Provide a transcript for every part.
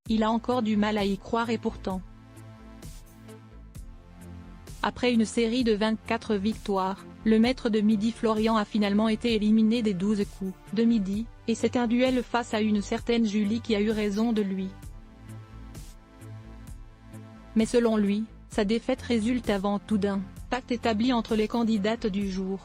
il a encore du mal à y croire et pourtant. Après une série de 24 victoires, le maître de midi Florian a finalement été éliminé des 12 coups de midi, et c'est un duel face à une certaine Julie qui a eu raison de lui. Mais selon lui, sa défaite résulte avant tout d'un pacte établi entre les candidates du jour.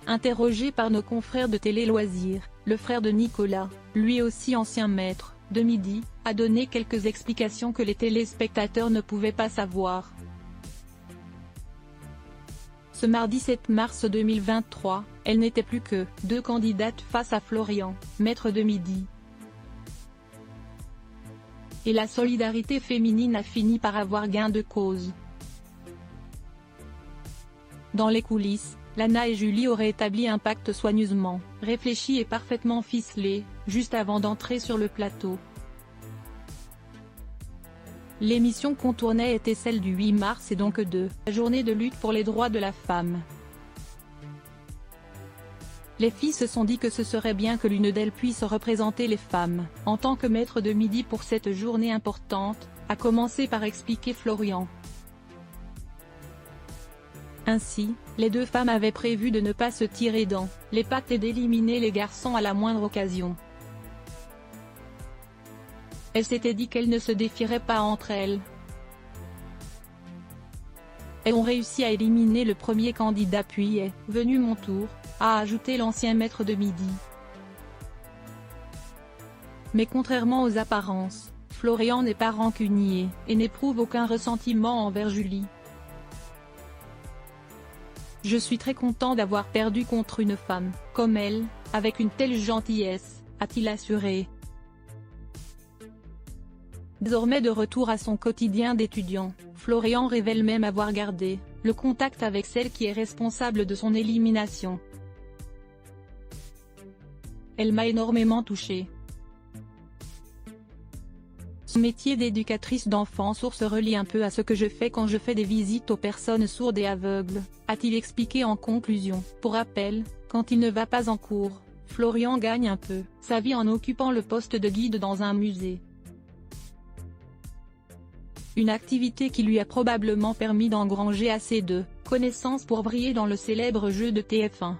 Interrogé par nos confrères de Télé Loisirs, le frère de Nicolas, lui aussi ancien maître de midi, a donné quelques explications que les téléspectateurs ne pouvaient pas savoir. Ce mardi 7 mars 2023, elles n'étaient plus que deux candidates face à Florian, maître de midi. Et la solidarité féminine a fini par avoir gain de cause. Dans les coulisses, Lana et Julie auraient établi un pacte soigneusement réfléchi et parfaitement ficelé, juste avant d'entrer sur le plateau. L'émission qu'on tournait était celle du 8 mars et donc de la journée de lutte pour les droits de la femme. Les filles se sont dit que ce serait bien que l'une d'elles puisse représenter les femmes, en tant que maître de midi pour cette journée importante, a commencé par expliquer Florian. Ainsi, les deux femmes avaient prévu de ne pas se tirer dans les pattes et d'éliminer les garçons à la moindre occasion. Elles s'étaient dit qu'elles ne se défieraient pas entre elles. Elles ont réussi à éliminer le premier candidat puis est venu mon tour, a ajouté l'ancien maître de midi. Mais contrairement aux apparences, Florian n'est pas rancunier, et n'éprouve aucun ressentiment envers Julie. Je suis très content d'avoir perdu contre une femme, comme elle, avec une telle gentillesse, a-t-il assuré. Désormais de retour à son quotidien d'étudiant, Florian révèle même avoir gardé le contact avec celle qui est responsable de son élimination. Elle m'a énormément touché. Son métier d'éducatrice d'enfants sourds se relie un peu à ce que je fais quand je fais des visites aux personnes sourdes et aveugles, a-t-il expliqué en conclusion. Pour rappel, quand il ne va pas en cours, Florian gagne un peu sa vie en occupant le poste de guide dans un musée. Une activité qui lui a probablement permis d'engranger assez de connaissances pour briller dans le célèbre jeu de TF1.